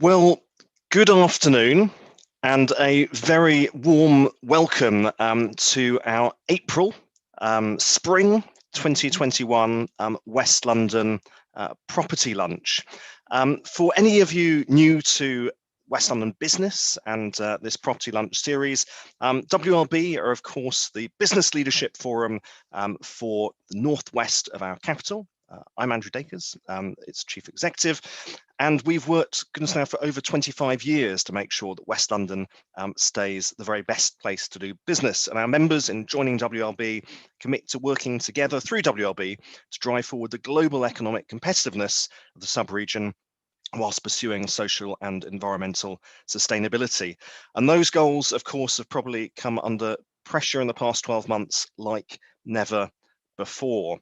Well, good afternoon and a very warm welcome to our April Spring 2021 West London property lunch. For any of you new to West London business and this property lunch series, WLB are of course the business leadership forum for the northwest of our capital. I'm Andrew Dakers, its chief executive, and we've worked, goodness now, for over 25 years to make sure that West London stays the very best place to do business. And our members in joining WLB commit to working together through WLB to drive forward the global economic competitiveness of the sub-region whilst pursuing social and environmental sustainability. And those goals, of course, have probably come under pressure in the past 12 months like never before.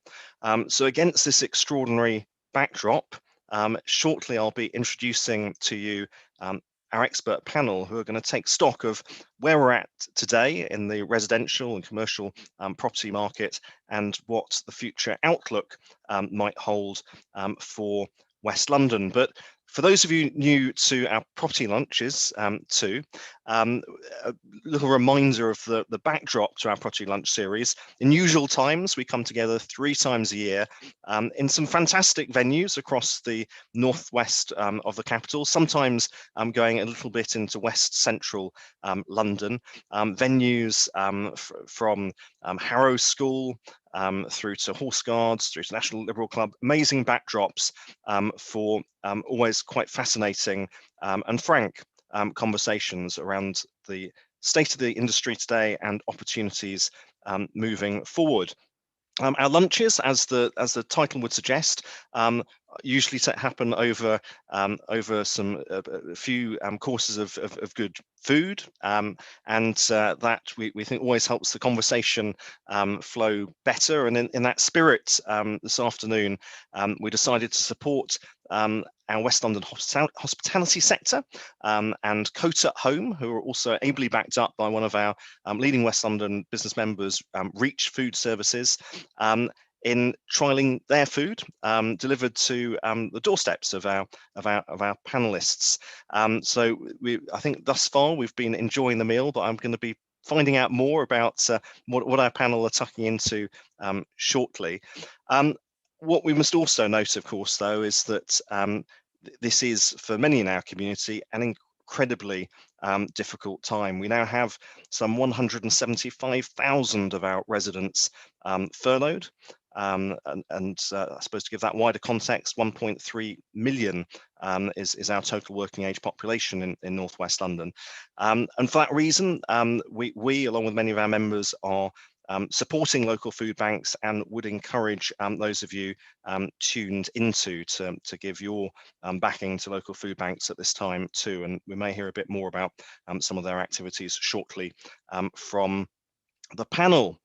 So against this extraordinary backdrop, shortly I'll be introducing to you our expert panel who are going to take stock of where we're at today in the residential and commercial property market and what the future outlook might hold for West London. But for those of you new to our property lunches too, a little reminder of the backdrop to our property lunch series. In usual times, we come together 3 times a year in some fantastic venues across the northwest of the capital, sometimes going a little bit into west central London, venues from Harrow School through to Horse Guards, through to National Liberal Club, amazing backdrops for always quite fascinating and frank conversations around the state of the industry today and opportunities moving forward. Our lunches, as the title would suggest, usually happen over a few courses of good food, and that we think always helps the conversation flow better. And in that spirit, this afternoon, we decided to support our West London hospitality sector and Coat at Home, who are also ably backed up by one of our leading West London business members, Reach Food Services, in trialling their food delivered to the doorsteps of our panelists. So I think thus far we've been enjoying the meal, but I'm going to be finding out more about what our panel are tucking into shortly. What we must also note, of course, though, is that this is, for many in our community, an incredibly difficult time. We now have some 175,000 of our residents furloughed. And I suppose to give that wider context, 1.3 million is our total working age population in northwest London. And for that reason, we, along with many of our members, are supporting local food banks and would encourage those of you tuned into to give your backing to local food banks at this time too. And we may hear a bit more about some of their activities shortly from the panel.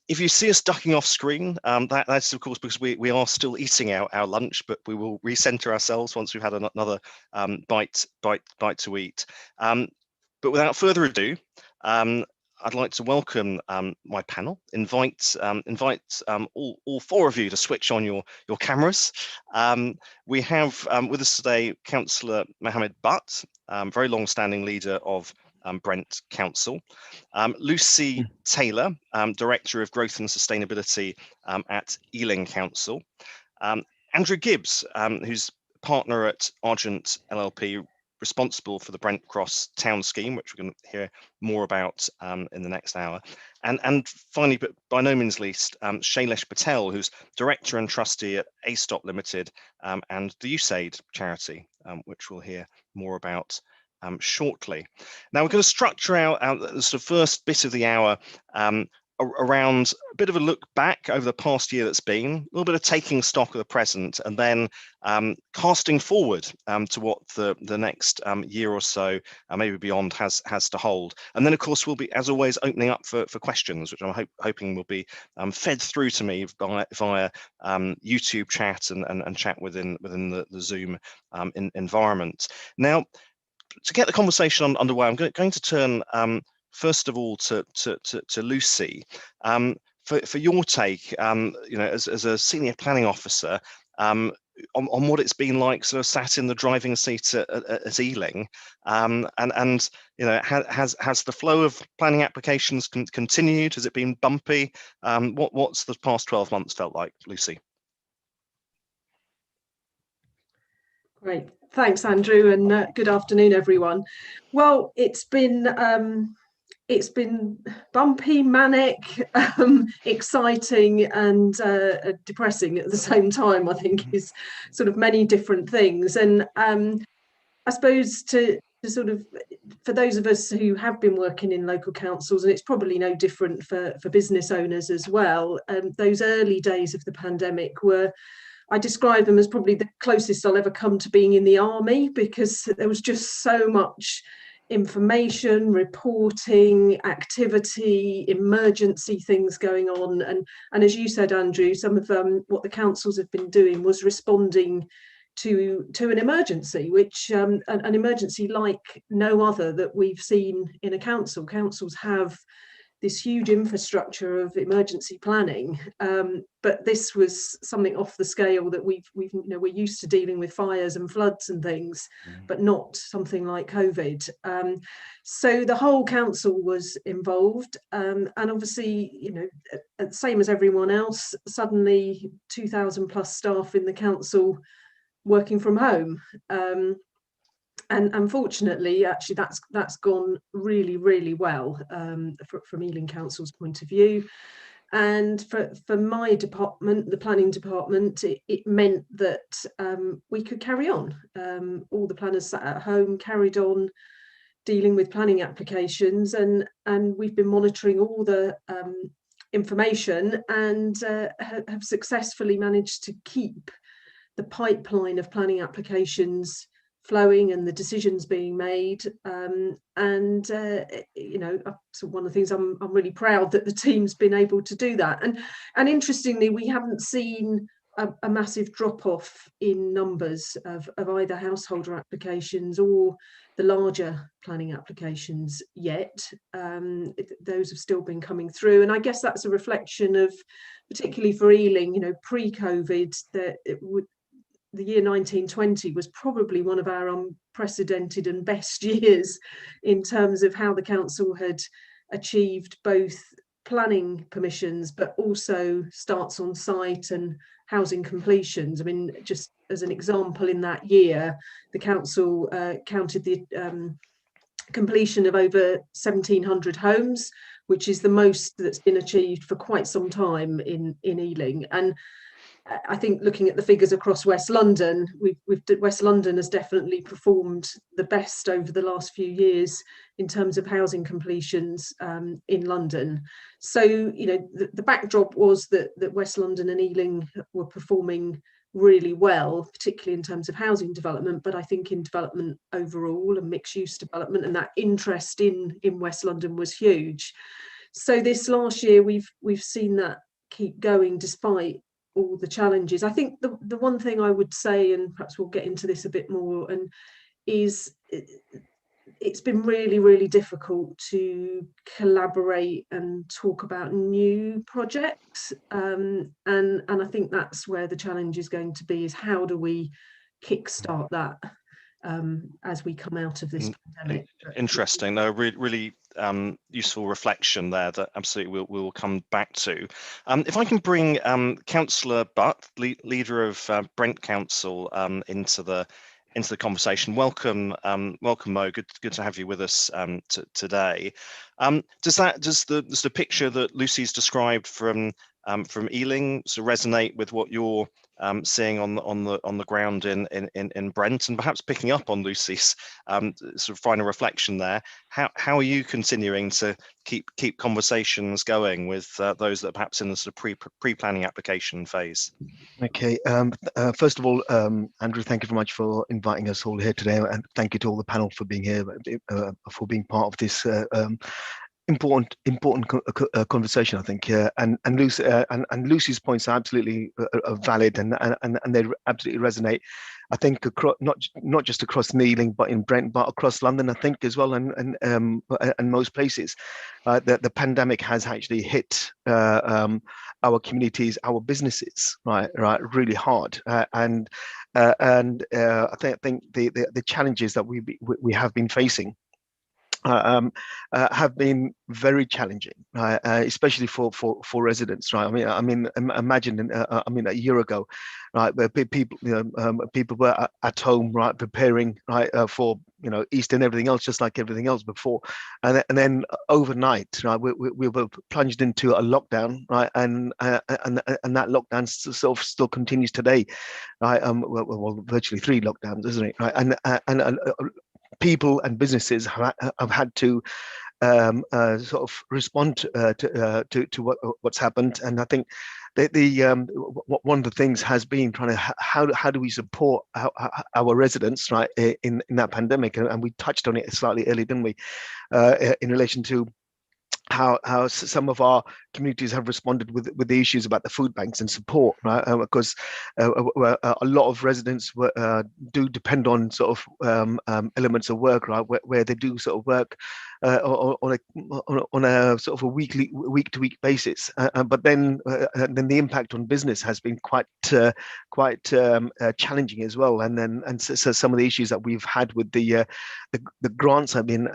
If you see us ducking off screen, that's of course because we are still eating our lunch, but we will recenter ourselves once we've had another bite to eat. But without further ado, I'd like to welcome my panel, invite all 4 of you to switch on your cameras. We have with us today Councillor Muhammed, very long-standing leader of Brent Council, Lucy Taylor, Director of Growth and Sustainability at Ealing Council, Andrew Gibbs, who's partner at Argent LLP, responsible for the Brent Cross Town Scheme, which we're going to hear more about in the next hour. And finally, but by no means least, Shaylesh Patel, who's Director and Trustee at ASTOP Limited and the USAID charity, which we'll hear more about shortly. Now we're going to structure out the sort of first bit of the hour around a bit of a look back over the past year that's been, a little bit of taking stock of the present, and then casting forward to what the next year or so, maybe beyond, has to hold. And then, of course, we'll be, as always, opening up for questions, which I'm hoping will be fed through to me via YouTube chat and chat within the Zoom environment. Now, to get the conversation underway, I'm going to turn first of all to Lucy for your take, as a senior planning officer on what it's been like, sort of sat in the driving seat at Ealing, and has the flow of planning applications continued? Has it been bumpy? What's the past 12 months felt like, Lucy? Great, thanks, Andrew, and good afternoon, everyone. Well, it's been bumpy, manic, exciting, and depressing at the same time. I think is sort of many different things, and I suppose to sort of, for those of us who have been working in local councils, and it's probably no different for business owners as well, those early days of the pandemic were, I describe them as probably the closest I'll ever come to being in the army, because there was just so much information, reporting, activity, emergency things going on. And as you said, Andrew, some of what the councils have been doing was responding to an emergency, which an emergency like no other that we've seen in a council. Councils have this huge infrastructure of emergency planning, but this was something off the scale that we're used to dealing with fires and floods and things, but not something like COVID. So the whole council was involved, and obviously, same as everyone else, suddenly 2,000 plus staff in the council working from home. And unfortunately, actually, that's gone really, really well from Ealing Council's point of view. And for my department, the planning department, it meant that we could carry on. All the planners sat at home, carried on dealing with planning applications, and we've been monitoring all the information, and have successfully managed to keep the pipeline of planning applications flowing and the decisions being made, so one of the things I'm really proud that the team's been able to do that. And interestingly, we haven't seen a massive drop-off in numbers of either householder applications or the larger planning applications yet. Those have still been coming through, and I guess that's a reflection of, particularly for Ealing, pre-COVID, that the year 1920 was probably one of our unprecedented and best years in terms of how the council had achieved both planning permissions, but also starts on site and housing completions. I mean, just as an example, in that year, the council counted the completion of over 1,700 homes, which is the most that's been achieved for quite some time in Ealing. And I think looking at the figures across West London, West London has definitely performed the best over the last few years in terms of housing completions in London. So, the backdrop was that West London and Ealing were performing really well, particularly in terms of housing development, but I think in development overall and mixed use development, and that interest in West London was huge. So this last year, we've seen that keep going despite all the challenges. I think the one thing I would say, and perhaps we'll get into this a bit more, and is it's been really, really difficult to collaborate and talk about new projects, and I think that's where the challenge is going to be, is how do we kickstart that as we come out of this pandemic. Interesting. No, really useful reflection there that absolutely we'll come back to. If I can bring Councillor Butt, leader of Brent Council, into the conversation. Welcome, Mo. Good to have you with us today. Does the picture that Lucy's described from Ealing sort of resonate with what you're seeing on the ground in Brent, and perhaps picking up on Lucy's sort of final reflection there? How are you continuing to keep conversations going with those that are perhaps in the sort of pre-planning application phase? Okay. First of all, Andrew, thank you very much for inviting us all here today, and thank you to all the panel for being here, for being part of this important conversation, I think. And Lucy's points are absolutely valid, and they absolutely resonate. I think not just across Ealing, but in Brent, but across London, I think as well, and most places, the pandemic has actually hit our communities, our businesses, right, really hard, and I think the challenges that we have been facing have been very challenging, especially for residents, right? Imagine, a year ago, right, where people, people were at home, right, preparing, right, for Easter and everything else, just like everything else before, and then overnight, right, we were plunged into a lockdown, right, and that lockdown sort of still continues today, right? Well, virtually 3 lockdowns, isn't it? Right, and people and businesses have had to sort of respond to what's happened, and I think one of the things has been trying to how do we support our residents, right, in that pandemic, and we touched on it slightly earlier, didn't we, in relation to how some of our communities have responded with the issues about the food banks and support, right? Because a lot of residents do depend on sort of elements of work, right, where they do sort of work on a sort of a week-to-week basis, but then the impact on business has been quite challenging as well, and so some of the issues that we've had with the grants have been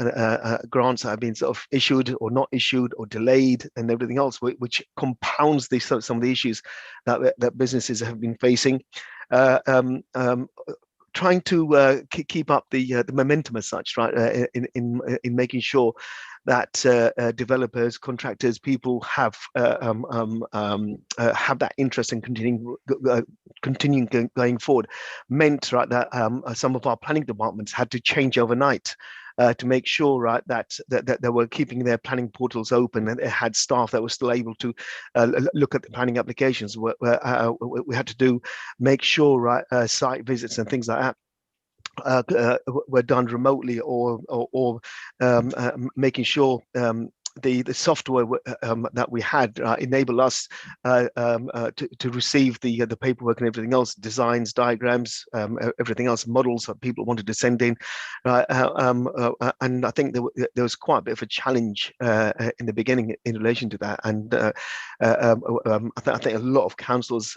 sort of issued or not issued or delayed and everything else, which compounds some of the issues that businesses have been facing. Trying to keep up the momentum as such, right, in making sure that developers, contractors, people have that interest in continuing going forward, meant, right, that some of our planning departments had to change overnight. To make sure, right, that they were keeping their planning portals open, and they had staff that were still able to look at the planning applications. We had to make sure, right, site visits and things like that were done remotely, or making sure the software that we had enable us to receive the paperwork and everything else, designs, diagrams, everything else, models that people wanted to send in. And I think there was quite a bit of a challenge in the beginning in relation to that. And I think a lot of councils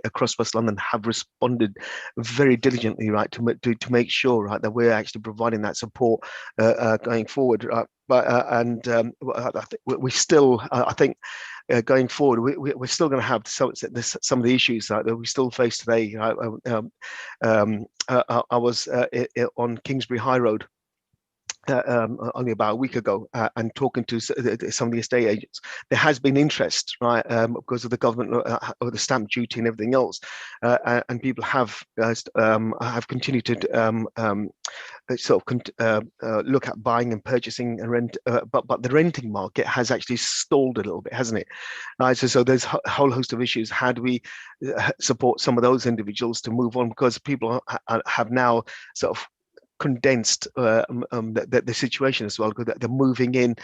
across West London have responded very diligently, right, to make sure, right, that we're actually providing that support going forward. But I think we still, I think, going forward, we're still going to have some of the issues that we still face today. I was on Kingsbury High Road only about a week ago, and talking to some of the estate agents. There has been interest, right, because of the government or the stamp duty and everything else, and people have continued to look at buying and purchasing and rent, but the renting market has actually stalled a little bit, hasn't it? So there's a whole host of issues. How do we support some of those individuals to move on, because people have now sort of condensed the situation as well, because they're moving in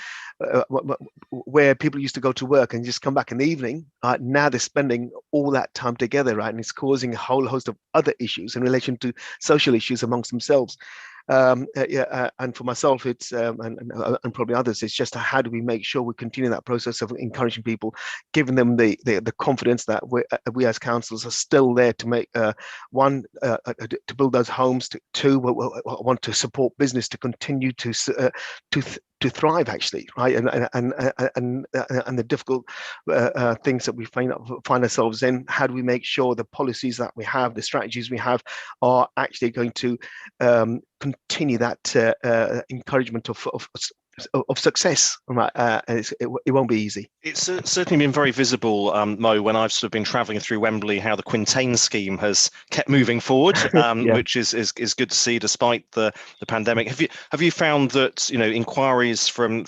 where people used to go to work and just come back in the evening. Now they're spending all that time together, right, and it's causing a whole host of other issues in relation to social issues amongst themselves. And for myself, it's and probably others, it's just how do we make sure we continue that process of encouraging people, giving them the confidence that we as councils are still there to make one, to build those homes, two, we want to support business to continue to thrive, actually, right, and the difficult things that we find ourselves in. How do we make sure the policies that we have, the strategies we have, are actually going to continue that encouragement of success, right? It won't be easy. It's certainly been very visible, Mo, when I've sort of been travelling through Wembley, how the Quintain scheme has kept moving forward, yeah, which is good to see despite the pandemic. Have you found that inquiries from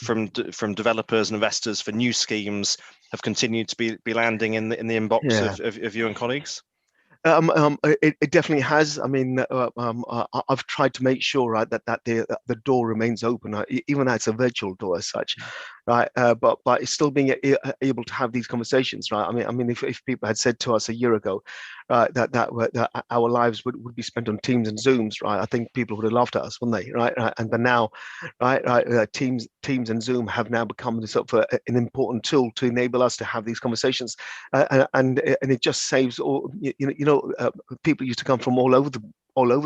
developers and investors for new schemes have continued to be landing in the inbox, yeah, of you and colleagues? It definitely has. I mean, I've tried to make sure, right, that the door remains open, even though it's a virtual door as such, right. But it's still being able to have these conversations, right. I mean, if people had said to us a year ago, that our lives would be spent on Teams and Zooms, right, I think people would have laughed at us, wouldn't they, right? But now, right, Teams and Zoom have now become this sort of an important tool to enable us to have these conversations, and it just saves all people used to come from all over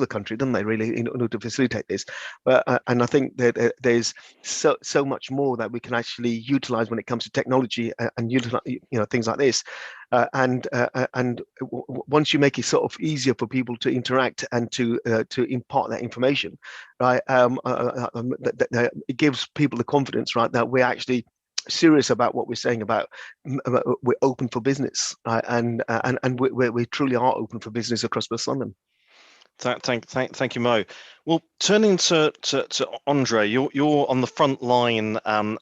the country, didn't they, really, in order to facilitate this. And I think that there's so much more that we can actually utilize when it comes to technology and utilize, things like this. And once you make it sort of easier for people to interact and to impart that information, right, it gives people the confidence, right, that we're actually serious about what we're saying about we're open for business, right? And we truly are open for business across West London. Thank you, Mo. Well, turning to André, you're on the front line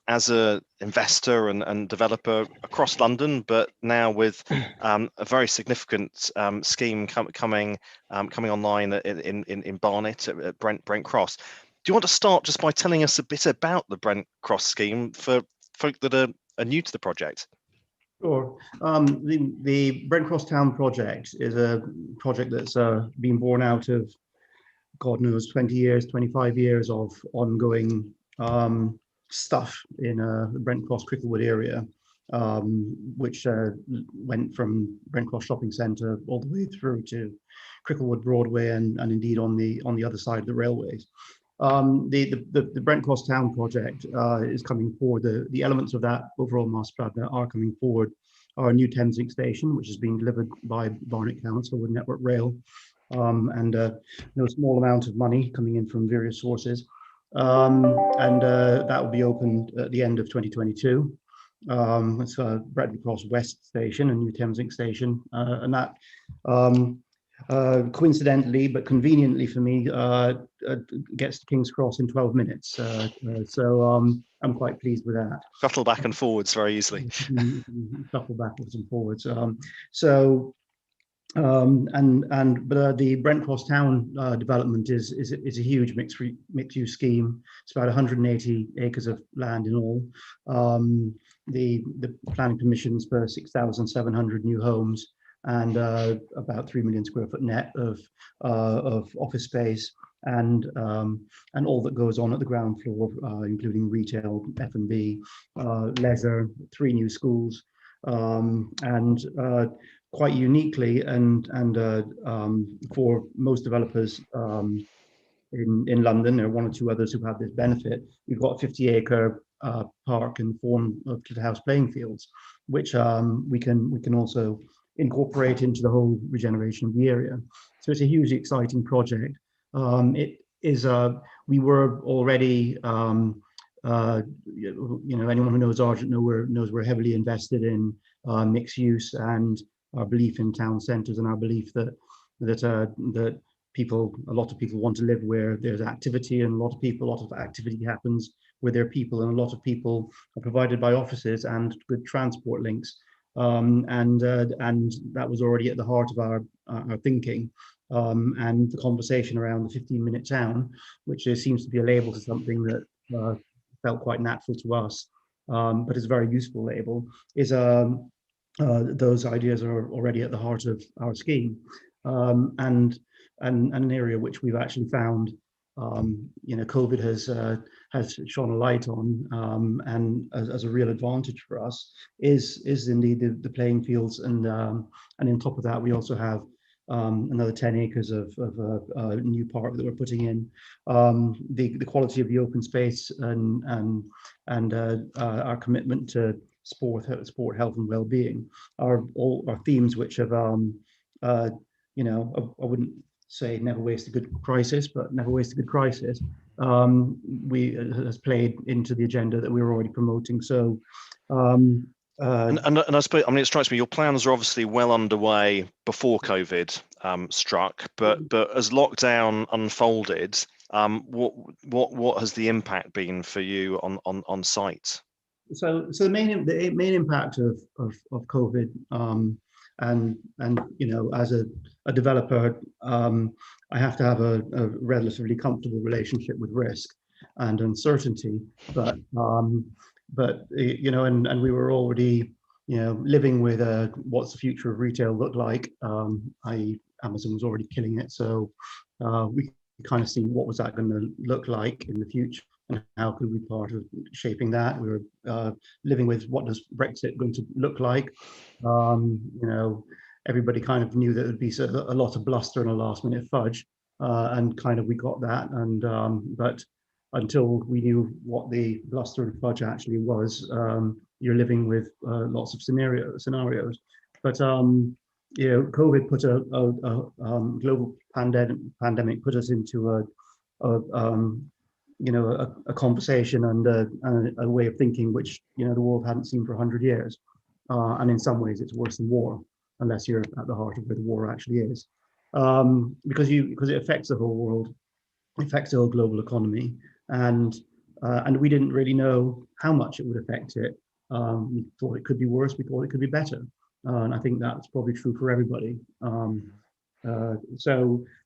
as a investor and developer across London, but now with a very significant scheme coming online in Barnet at Brent Cross. Do you want to start just by telling us a bit about the Brent Cross scheme for folk that are new to the project? Sure. The Brent Cross Town project is a project that's been born out of, God knows, 20 years, 25 years of ongoing stuff in the Brent Cross Cricklewood area, which went from Brent Cross Shopping Centre all the way through to Cricklewood Broadway and indeed on the other side of the railways. The Brent Cross Town project is coming forward. The elements of that overall master plan that are coming forward are a new Thameslink station, which is being delivered by Barnet Council with Network Rail, and no small amount of money coming in from various sources. And that will be opened at the end of 2022. It's Brent Cross West Station, a new Thameslink station, and that coincidentally but conveniently for me gets to King's Cross in 12 minutes, so I'm quite pleased with that. Shuttle back and forwards very easily. Shuttle backwards and forwards. But the Brent Cross Town development is a huge mixed-use scheme. It's about 180 acres of land in all. The planning permissions for 6,700 new homes and about 3 million square foot net of office space, and all that goes on at the ground floor, including retail, F&B, leisure, 3 new schools, and quite uniquely, and for most developers in London, there are 1 or 2 others who have this benefit. We've got a 50-acre park in the form of house playing fields, which we can also incorporate into the whole regeneration of the area. So it's a hugely exciting project. It is we were already anyone who knows Argent knows we're heavily invested in mixed use, and our belief in town centres, and our belief that a lot of people want to live where there's activity, and a lot of activity happens where there are people, and a lot of people are provided by offices and good transport links. And that was already at the heart of our thinking, and the conversation around the 15-minute town, which seems to be a label to something that felt quite natural to us, but is a very useful label, is those ideas are already at the heart of our scheme, and an area which we've actually found COVID has shone a light on, and as a real advantage for us is indeed the playing fields, and on top of that we also have another 10 acres of a new park that we're putting in. The quality of the open space and our commitment to sport, health and well-being are all our themes, which have I wouldn't say never waste a good crisis, but never waste a good crisis has played into the agenda that we were already promoting. So and I suppose, I mean, it strikes me your plans are obviously well underway before COVID struck, but as lockdown unfolded, what has the impact been for you on site? So the main impact of COVID and you know, as a developer, I have to have a relatively comfortable relationship with risk and uncertainty, but you know, and we were already, you know, living with what's the future of retail look like, i.e. Amazon was already killing it, so we kind of seen what was that going to look like in the future and how could we be part of shaping that. We were living with what does Brexit going to look like. You know, everybody kind of knew that there'd be a lot of bluster and a last minute fudge, and kind of we got that, and but until we knew what the bluster and fudge actually was, you're living with lots of scenarios. But you know, COVID put a global pandemic put us into you know, a conversation and a way of thinking which, you know, the world hadn't seen for 100 years, and in some ways it's worse than war, unless you're at the heart of where the war actually is, because it affects the whole world, it affects the whole global economy, and we didn't really know how much it would affect it. We thought it could be worse, we thought it could be better, and I think that's probably true for everybody.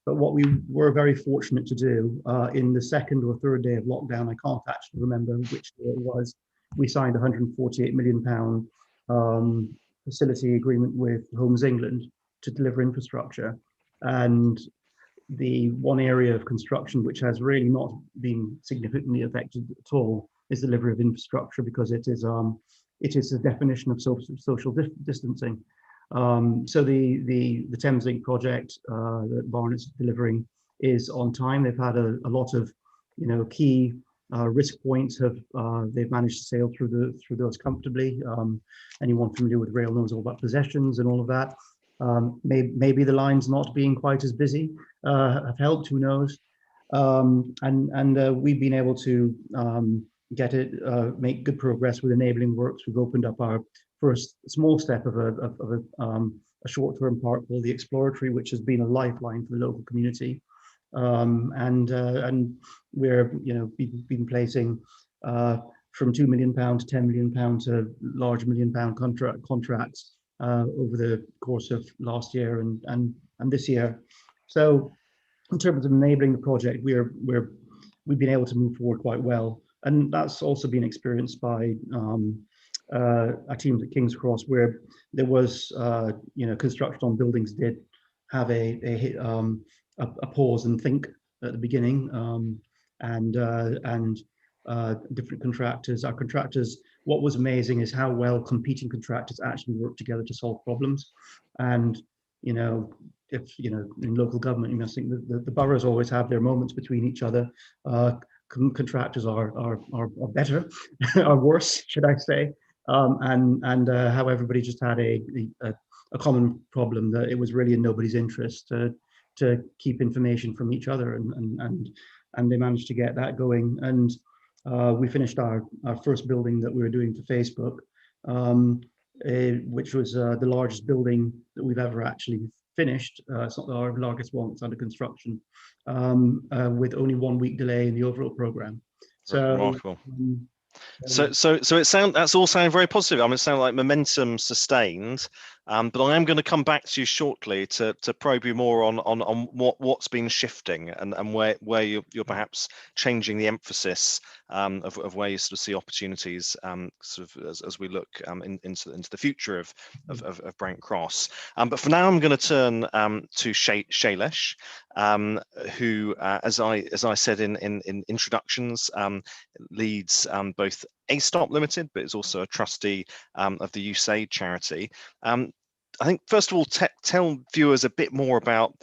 But what we were very fortunate to do, in the second or third day of lockdown, I can't actually remember which day it was, we signed a £148 million facility agreement with Homes England to deliver infrastructure. And the one area of construction which has really not been significantly affected at all is delivery of infrastructure, because it is the definition of social distancing. So the Thameslink project that Barnett's delivering is on time. They've had a lot of, you know, key risk points they've managed to sail through those comfortably. Anyone familiar with rail knows all about possessions and all of that. Maybe the lines not being quite as busy have helped, who knows. And we've been able to make good progress with enabling works. We've opened up our first small step of a short-term part called the Exploratory, which has been a lifeline for the local community. And we're, you know, been placing from £2 million to £10 million to large £1 million contracts over the course of last year and this year. So in terms of enabling the project, we've been able to move forward quite well, and that's also been experienced by our teams at King's Cross, where there was, you know, construction on buildings did have a pause and think at the beginning, and different contractors. Our contractors, what was amazing is how well competing contractors actually work together to solve problems. And, you know, if, you know, in local government, you must think that the boroughs always have their moments between each other. Contractors are better, or worse, should I say. And how everybody just had a common problem, that it was really in nobody's interest to keep information from each other, and they managed to get that going. And we finished our first building that we were doing for Facebook, which was the largest building that we've ever actually finished. It's not our largest one, it's under construction, with only 1 week delay in the overall program. So remarkable. So that's all sound very positive. I mean, it sounds like momentum sustained, but I am going to come back to you shortly to probe you more on what's been shifting and where you're perhaps changing the emphasis of where you sort of see opportunities sort of as we look into the future of Brent Cross. But for now, I'm going to turn to Shaylesh, who, as I said in introductions, leads both ASTOP Limited, but is also a trustee of the USAID charity. I think, first of all, tell viewers a bit more about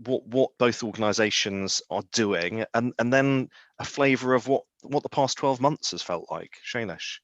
what both organisations are doing, and then a flavour of what the past 12 months has felt like. Shaylesh.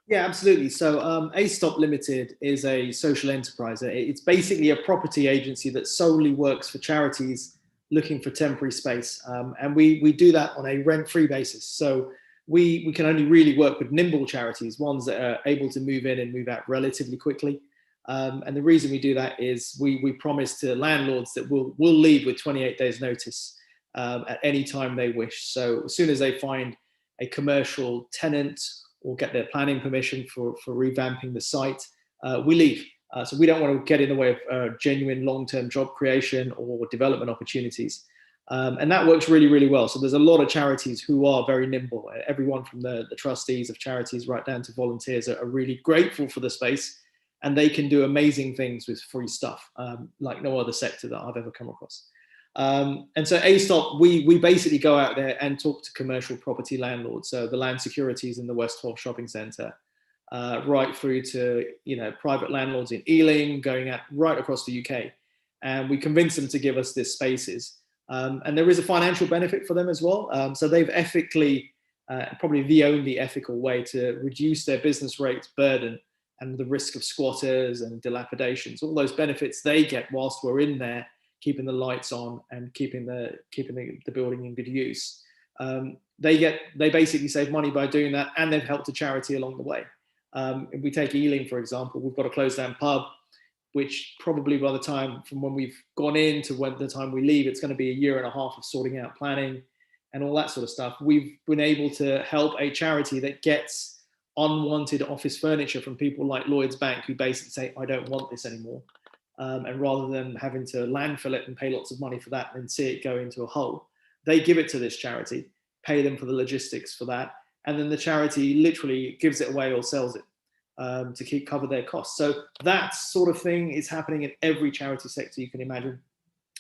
Yeah, absolutely. So ASTOP Limited is a social enterprise. It's basically a property agency that solely works for charities looking for temporary space. And we do that on a rent-free basis. So we can only really work with nimble charities, ones that are able to move in and move out relatively quickly. And the reason we do that is we promise to landlords that we'll leave with 28 days notice at any time they wish. So as soon as they find a commercial tenant or get their planning permission for revamping the site, we leave. So we don't want to get in the way of genuine long-term job creation or development opportunities. And that works really, really well. So there's a lot of charities who are very nimble. Everyone from the trustees of charities right down to volunteers are really grateful for the space, and they can do amazing things with free stuff, like no other sector that I've ever come across. And so ASTOP, we basically go out there and talk to commercial property landlords. So the land securities in the Westfall Shopping Centre, right through to, you know, private landlords in Ealing, going out right across the UK. And we convince them to give us these spaces. And there is a financial benefit for them as well. So they've ethically, probably the only ethical way to reduce their business rates burden and the risk of squatters and dilapidations, all those benefits they get whilst we're in there, keeping the lights on and keeping the building in good use. They basically save money by doing that, and they've helped a charity along the way. If we take Ealing, for example, we've got a closed down pub, which probably by the time from when we've gone in to when the time we leave, it's going to be a year and a half of sorting out planning and all that sort of stuff. We've been able to help a charity that gets unwanted office furniture from people like Lloyds Bank, who basically say, I don't want this anymore. And rather than having to landfill it and pay lots of money for that and see it go into a hole, they give it to this charity, pay them for the logistics for that. And then the charity literally gives it away or sells it to cover their costs. So that sort of thing is happening in every charity sector you can imagine,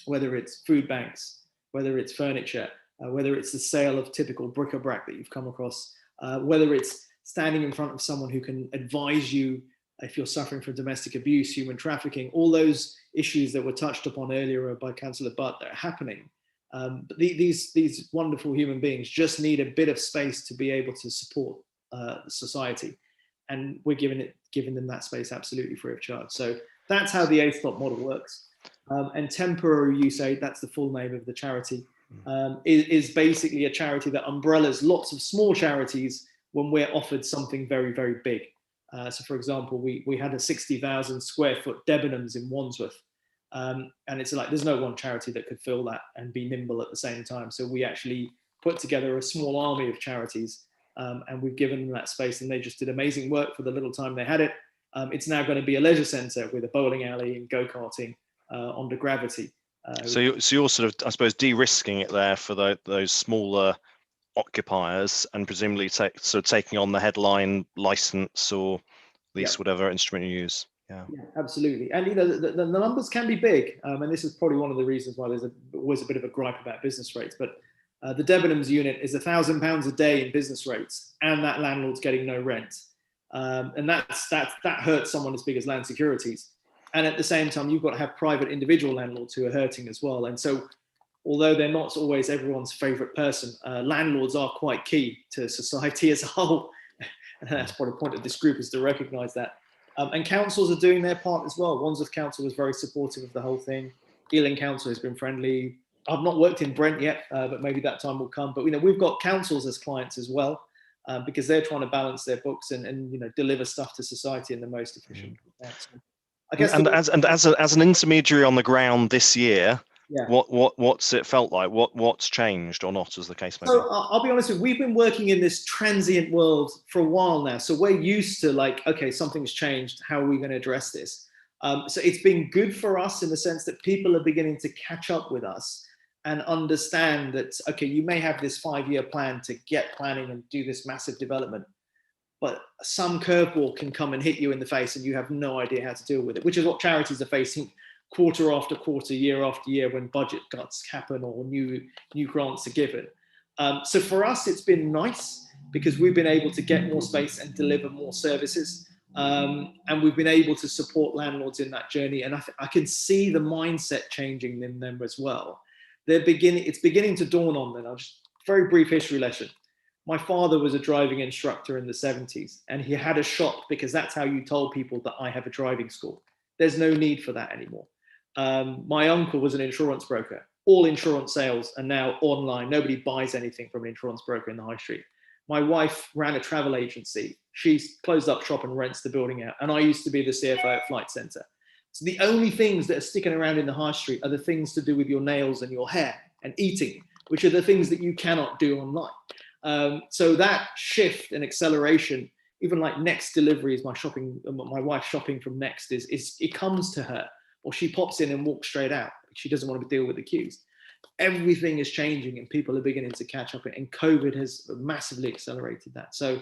whether it's food banks, whether it's furniture, whether it's the sale of typical bric-a-brac that you've come across, whether it's standing in front of someone who can advise you if you're suffering from domestic abuse, human trafficking, all those issues that were touched upon earlier by Councillor Butt that are happening. But these wonderful human beings just need a bit of space to be able to support society. And we're giving them that space absolutely free of charge. So that's how the ASTOP model works. And Temporary USAID, that's the full name of the charity, is basically a charity that umbrellas lots of small charities when we're offered something very, very big. So for example, we had a 60,000 square foot Debenhams in Wandsworth. And it's like, there's no one charity that could fill that and be nimble at the same time. So we actually put together a small army of charities, and we've given them that space, and they just did amazing work for the little time they had it. It's now going to be a leisure centre with a bowling alley and go-karting under gravity. So you're sort of, I suppose, de-risking it there for those smaller occupiers, and presumably taking on the headline license or lease, whatever instrument you use. Yeah, absolutely. And you know, the numbers can be big, and this is probably one of the reasons why there's always a bit of a gripe about business rates. But the Debenhams unit is £1,000 a day in business rates, and that landlord's getting no rent, and that hurts someone as big as Land Securities. And at the same time, you've got to have private individual landlords who are hurting as well. And so, although they're not always everyone's favourite person, landlords are quite key to society as a whole. And that's probably the point of this group, is to recognise that. And councils are doing their part as well. Wandsworth Council was very supportive of the whole thing. Ealing Council has been friendly. I've not worked in Brent yet, but maybe that time will come. But you know, we've got councils as clients as well, because they're trying to balance their books and you know, deliver stuff to society in the most efficient way. So I guess as an intermediary on the ground this year, yeah. What's it felt like? What's changed or not, as the case may be? So I'll be honest with you, we've been working in this transient world for a while now. So we're used to like, okay, something's changed. How are we going to address this? So it's been good for us in the sense that people are beginning to catch up with us and understand that, okay, you may have this 5-year plan to get planning and do this massive development, but some curveball can come and hit you in the face and you have no idea how to deal with it, which is what charities are facing quarter after quarter, year after year, when budget cuts happen or new grants are given. So for us, it's been nice because we've been able to get more space and deliver more services. And we've been able to support landlords in that journey. And I can see the mindset changing in them as well. It's beginning to dawn on them. I'll just, very brief history lesson. My father was a driving instructor in the 70s, and he had a shop because that's how you told people that I have a driving school. There's no need for that anymore. My uncle was an insurance broker. All insurance sales are now online. Nobody buys anything from an insurance broker in the high street. My wife ran a travel agency. She's closed up shop and rents the building out. And I used to be the CFO at Flight Centre. So the only things that are sticking around in the high street are the things to do with your nails and your hair and eating, which are the things that you cannot do online. So that shift and acceleration even like Next delivery is my wife's shopping from Next is it comes to her, or she pops in and walks straight out. She doesn't want to deal with the queues. Everything is changing and people are beginning to catch up, and COVID has massively accelerated that. So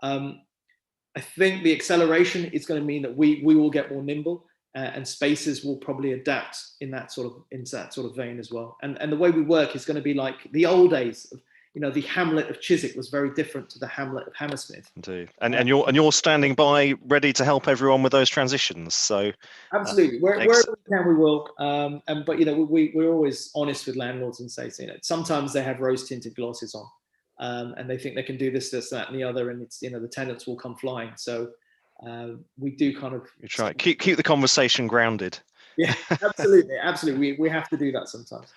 I think the acceleration is going to mean that we will get more nimble, and spaces will probably adapt in that sort of vein as well. And the way we work is going to be like the old days. The Hamlet of Chiswick was very different to the Hamlet of Hammersmith. Indeed. And you're standing by, ready to help everyone with those transitions. So absolutely, wherever we can, we will. But we're always honest with landlords and say, sometimes they have rose tinted glasses on, and they think they can do this, that, and the other, and it's the tenants will come flying. So we do kind of try keep the conversation grounded. Yeah, absolutely. We have to do that sometimes.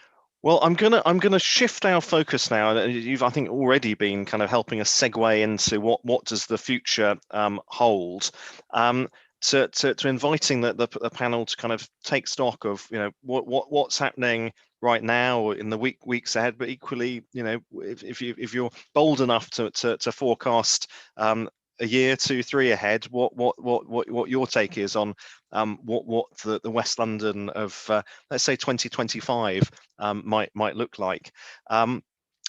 Well, I'm gonna shift our focus now. You've, I think, already been kind of helping us segue into what does the future hold. To inviting the panel to kind of take stock of what's happening right now or in the weeks ahead, but equally, if you're bold enough to forecast a year, 2, 3 ahead, what your take is on what the West London of let's say 2025 might look like.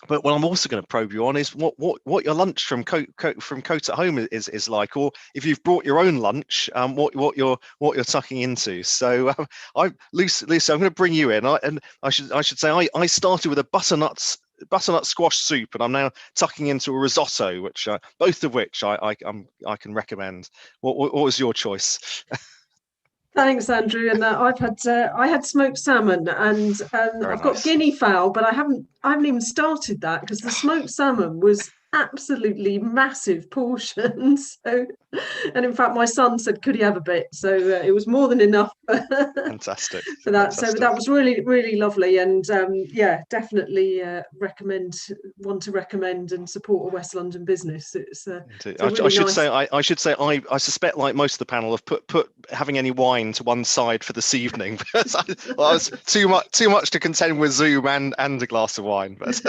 But what I'm also going to probe you on is what your lunch from Coat at Home is like, or if you've brought your own lunch, what you're tucking into. So Lucy, I'm going to bring you in, and I should say I started with a butternut squash soup, and I'm now tucking into a risotto, which both of which I can recommend. What was your choice? Thanks, Andrew. And I had smoked salmon, and I've got guinea fowl, but I haven't even started that because the smoked salmon was absolutely massive portions. So, and in fact, my son said, "Could he have a bit?" So it was more than enough. Fantastic. For that. Fantastic. So that was really, really lovely, and yeah, definitely want to recommend and support a West London business. It's I should say I suspect, like most of the panel, have put having any wine to one side for this evening because I was too much to contend with Zoom and a glass of wine. But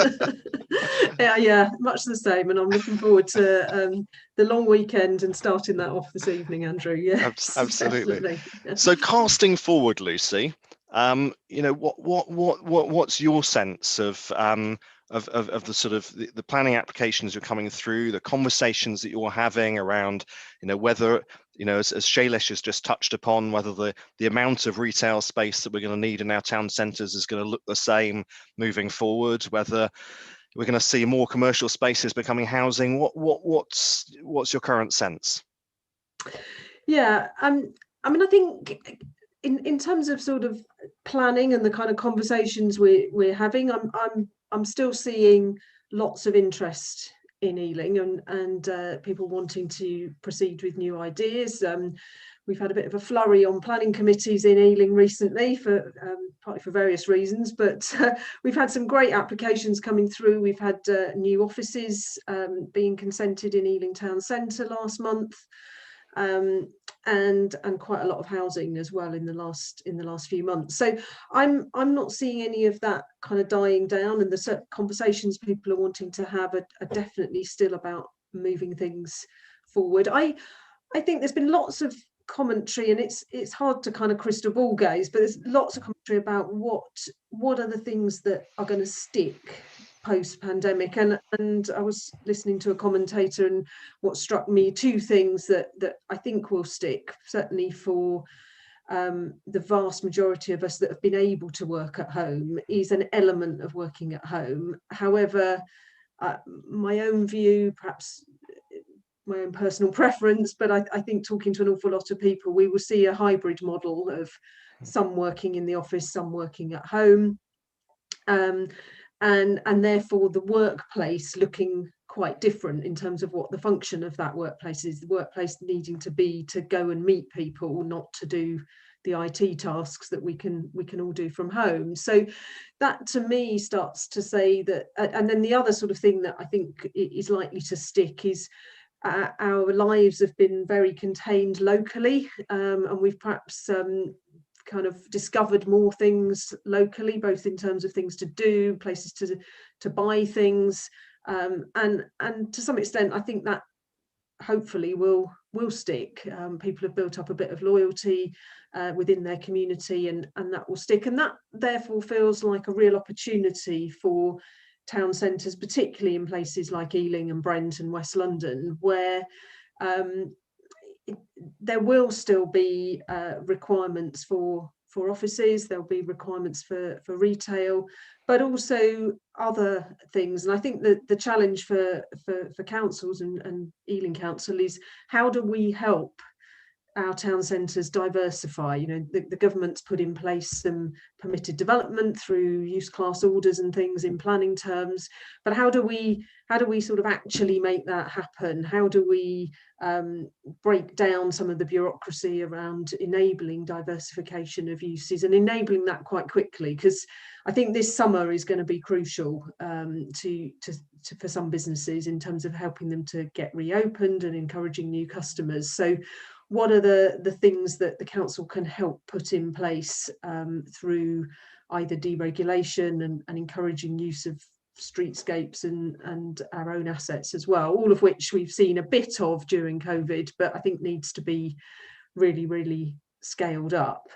yeah, much the same, and I'm looking forward to the long weekend and starting that off this evening, Andrew. Yeah, absolutely. So casting forward, Lucy, what's your sense of the sort of the planning applications you're coming through, the conversations that you're having around, whether, as Shaylesh has just touched upon, whether the amount of retail space that we're going to need in our town centres is going to look the same moving forward, whether we're going to see more commercial spaces becoming housing. What's your current sense? Yeah, I mean, I think in terms of sort of planning and the kind of conversations we're having, I'm still seeing lots of interest in Ealing and people wanting to proceed with new ideas. We've had a bit of a flurry on planning committees in Ealing recently partly for various reasons, but we've had some great applications coming through. We've had new offices being consented in Ealing Town Centre last month, and quite a lot of housing as well in the last few months. So I'm not seeing any of that kind of dying down, and the conversations people are wanting to have are definitely still about moving things forward. I think there's been lots of commentary, and it's hard to kind of crystal ball gaze, but there's lots of commentary about what are the things that are going to stick post-pandemic, and I was listening to a commentator, and what struck me, 2 things that I think will stick, certainly for the vast majority of us that have been able to work at home, is an element of working at home. However, my own view, perhaps my own personal preference, but I think talking to an awful lot of people, we will see a hybrid model of some working in the office, some working at home, and therefore the workplace looking quite different in terms of what the function of that workplace is. The workplace needing to be to go and meet people, not to do the IT tasks that we can all do from home. So that to me starts to say that, and then the other sort of thing that I think is likely to stick is our lives have been very contained locally, and we've perhaps kind of discovered more things locally, both in terms of things to do, places to buy things, and to some extent I think that hopefully will stick. People have built up a bit of loyalty within their community, and that will stick, and that therefore feels like a real opportunity for town centres, particularly in places like Ealing and Brent and West London, where there will still be requirements for offices, there'll be requirements for retail, but also other things. And I think that the challenge for councils and Ealing Council is, how do we help our town centres diversify? You know, the government's put in place some permitted development through use class orders and things in planning terms, but how do we sort of actually make that happen? How do we break down some of the bureaucracy around enabling diversification of uses and enabling that quite quickly? Because I think this summer is going to be crucial for some businesses in terms of helping them to get reopened and encouraging new customers. So what are the things that the council can help put in place through either deregulation and encouraging use of streetscapes and our own assets as well, all of which we've seen a bit of during COVID, but I think needs to be really, really scaled up.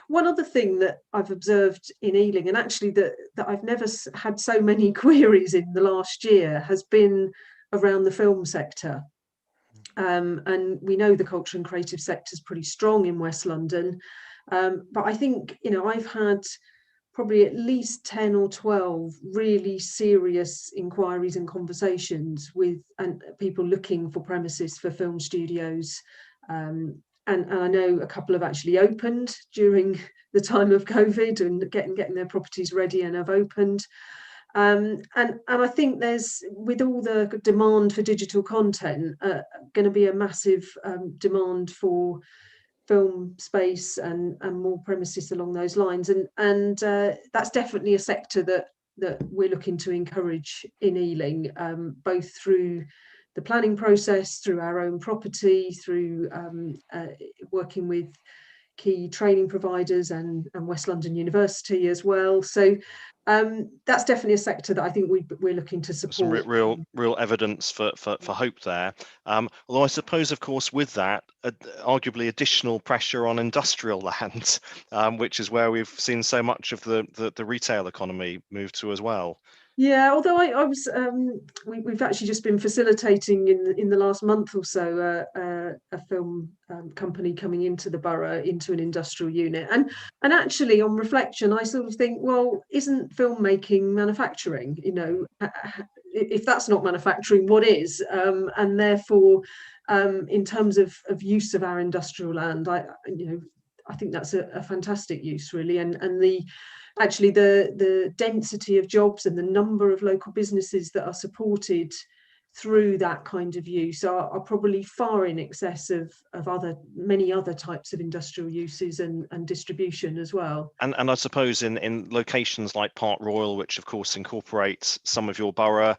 One other thing that I've observed in Ealing, and actually that I've never had so many queries in the last year, has been around the film sector. And we know the culture and creative sector is pretty strong in West London, but I think, you know, I've had probably at least 10 or 12 really serious inquiries and conversations with people looking for premises for film studios, and I know a couple have actually opened during the time of COVID and getting their properties ready and have opened. And I think there's, with all the demand for digital content, going to be a massive demand for film space and more premises along those lines, and that's definitely a sector that we're looking to encourage in Ealing, both through the planning process, through our own property, through working with key training providers and West London University as well. So that's definitely a sector that I think we're looking to support. Some real evidence for hope there. Although I suppose, of course, with that, arguably additional pressure on industrial land, which is where we've seen so much of the retail economy move to as well. Yeah, although I was, we've actually just been facilitating in the last month or so a film company coming into the borough, into an industrial unit, and actually on reflection, I sort of think, well, isn't filmmaking manufacturing? You know, if that's not manufacturing, what is? And therefore, in terms of use of our industrial land, I think that's a fantastic use, really, and actually the density of jobs and the number of local businesses that are supported through that kind of use are probably far in excess of many other types of industrial uses and distribution as well. And I suppose in locations like Park Royal, which of course incorporates some of your borough,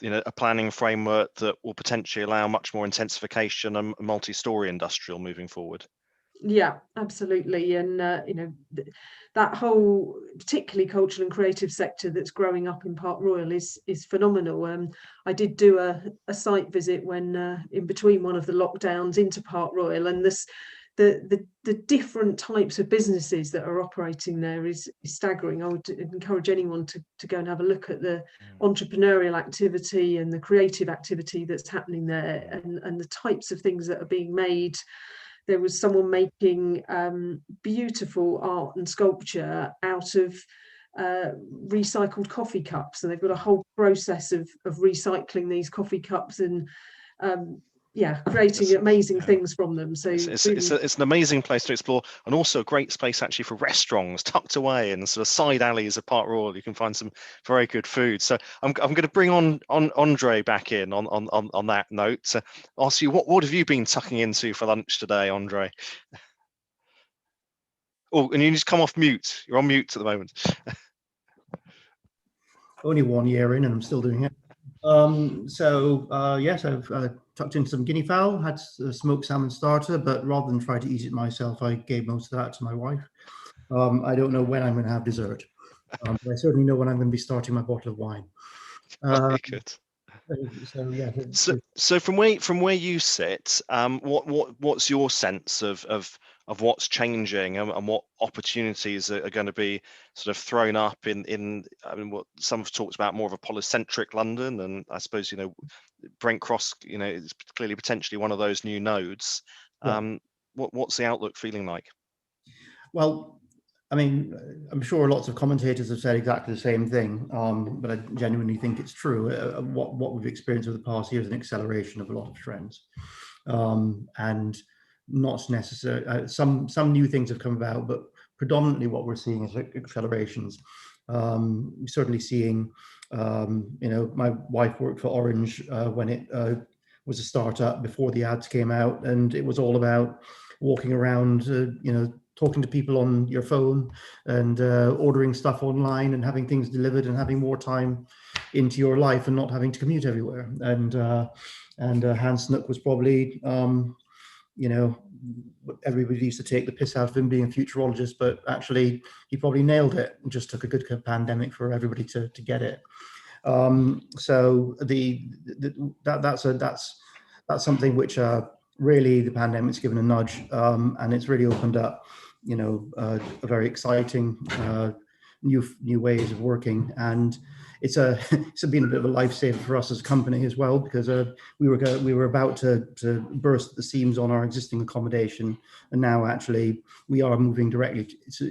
you know, a planning framework that will potentially allow much more intensification and multi-storey industrial moving forward. Yeah, absolutely. And you know, that whole particularly cultural and creative sector that's growing up in Park Royal is phenomenal. I did do a site visit when in between one of the lockdowns into Park Royal, and the different types of businesses that are operating there is staggering. I would encourage anyone to go and have a look at the entrepreneurial activity and the creative activity that's happening there, and the types of things that are being made. There was someone making beautiful art and sculpture out of recycled coffee cups, and they've got a whole process of recycling these coffee cups and creating amazing things from them. So it's an amazing place to explore, and also a great space actually for restaurants tucked away in sort of side alleys of Park Royal. You can find some very good food. So I'm going to bring on André back in on that note to ask you, what have you been tucking into for lunch today, André? Oh, and you need to come off mute. You're on mute at the moment. Only 1 year in and I'm still doing it. Yes, I've tucked in some guinea fowl, had a smoked salmon starter, but rather than try to eat it myself, I gave most of that to my wife. I don't know when I'm going to have dessert, but I certainly know when I'm going to be starting my bottle of wine. Very good. Yeah. So from where you sit, what's your sense of what's changing, and what opportunities are going to be sort of thrown up in I mean, what some have talked about, more of a polycentric London, and I suppose, Brent Cross, is clearly potentially one of those new nodes. Yeah. What's the outlook feeling like? Well, I mean, I'm sure lots of commentators have said exactly the same thing, but I genuinely think it's true. What we've experienced over the past year is an acceleration of a lot of trends, and not necessarily some new things have come about, but predominantly what we're seeing is accelerations. Certainly seeing, my wife worked for Orange when it was a startup before the ads came out, and it was all about walking around, talking to people on your phone and ordering stuff online and having things delivered and having more time into your life and not having to commute everywhere. And Hans Snook was probably, everybody used to take the piss out of him being a futurologist, but actually he probably nailed it. It just took a good pandemic for everybody to get it. So that's something which really the pandemic's given a nudge, and it's really opened up, a very exciting new ways of working, and it's been a bit of a lifesaver for us as a company as well, because we were about to burst the seams on our existing accommodation, and now actually we are moving directly,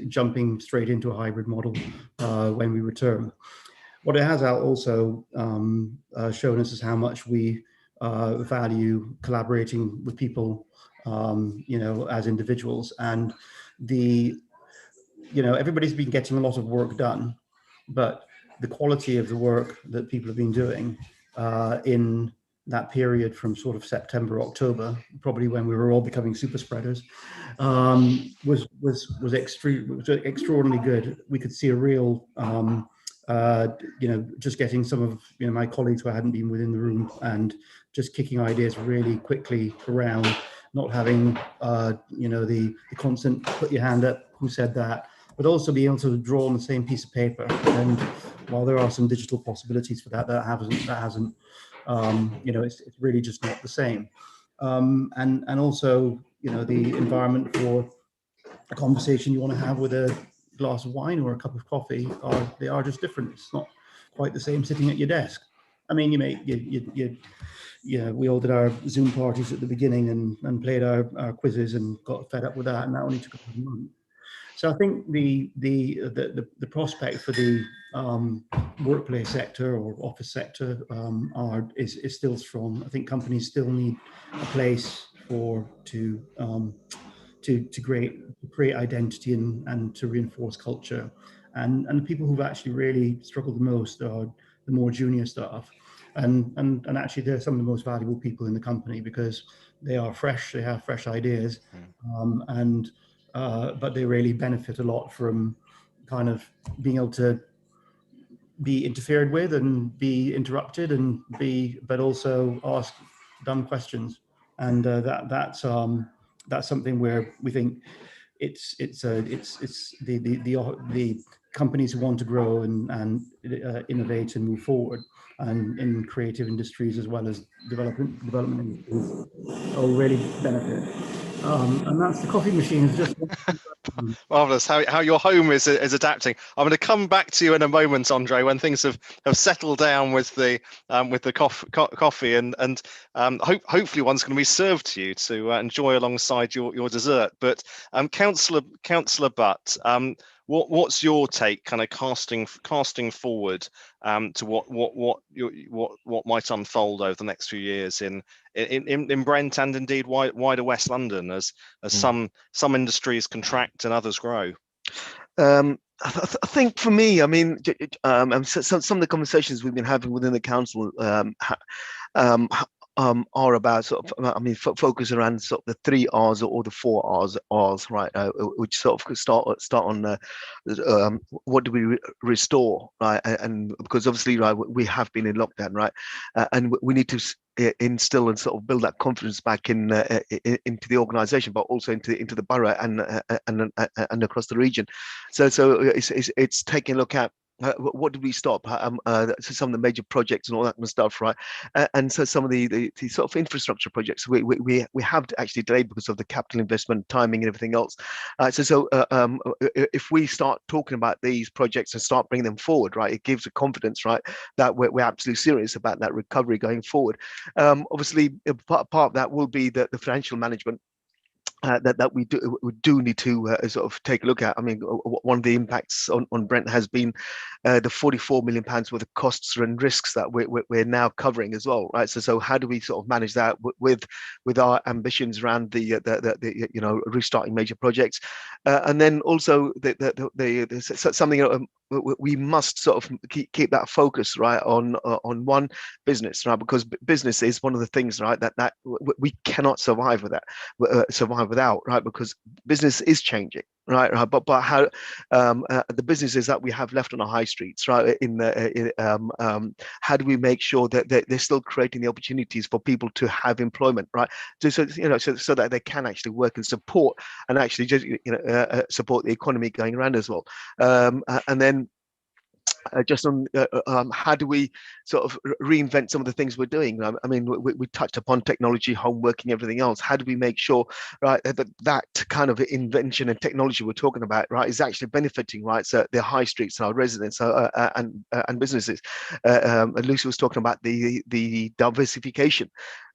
jumping straight into a hybrid model when we return. What it has also shown us is how much we value collaborating with people, as individuals, and everybody's been getting a lot of work done, but the quality of the work that people have been doing in that period from sort of September, October, probably when we were all becoming super spreaders, was extraordinarily good. We could see a real, just getting some of my colleagues who hadn't been within the room and just kicking ideas really quickly around, not having the constant put your hand up, who said that, but also be able to draw on the same piece of paper. And while there are some digital possibilities for that hasn't it's really just not the same. And also, the environment for a conversation you want to have with a glass of wine or a cup of coffee, they are just different. It's not quite the same sitting at your desk. I mean, we all did our Zoom parties at the beginning and played our quizzes and got fed up with that, and that only took a couple of months. So I think the prospect for the workplace sector or office sector is still strong. I think companies still need a place to create identity and to reinforce culture. And the people who've actually really struggled the most are the more junior staff. And actually they're some of the most valuable people in the company, because they are fresh, they have fresh ideas, but they really benefit a lot from kind of being able to be interfered with and be interrupted but also ask dumb questions. And that's something where we think it's the companies who want to grow and innovate and move forward, and in creative industries as well as development industries, will really benefit. And that's the coffee machine is just Marvelous how your home is adapting. I'm going to come back to you in a moment, André, when things have settled down with the coffee, and hopefully one's going to be served to you to enjoy alongside your dessert. But Councillor Butt, what's your take, kind of casting forward to what might unfold over the next few years in Brent and indeed wider West London, as some industries contract and others grow? I think for me, I mean, some of the conversations we've been having within the council are about sort of, focus around sort of the 3 R's or the 4 R's, right? Which sort of start on what do we restore, right? And because obviously, right, we have been in lockdown, right? And we need to instill and sort of build that confidence back into the organisation, but also into the borough and across the region. So it's taking a look at what did we stop? So some of the major projects and all that kind of stuff, right? And so some of the sort of infrastructure projects we have actually delayed because of the capital investment, timing, and everything else. If we start talking about these projects and start bringing them forward, right, it gives a confidence, right, that we're absolutely serious about that recovery going forward. Obviously, part of that will be the financial management. That we do need to sort of take a look at. I mean, one of the impacts on Brent has been the £44 million worth of costs and risks that we're now covering as well, right? So how do we sort of manage that with our ambitions around the restarting major projects, and then also something we must sort of keep that focus, right, on one business, right, because business is one of the things, right, that we cannot survive without, right, because business is changing, right, but how the businesses that we have left on our high streets, right, how do we make sure that they're still creating the opportunities for people to have employment, right, so that they can actually work and support and actually just support the economy going around as well, and then just on how do we sort of reinvent some of the things we're doing. I mean, we touched upon technology, home working, everything else. How do we make sure, right, that kind of invention and technology we're talking about, right, is actually benefiting, right, so the high streets and our residents and businesses. Lucy was talking about the diversification.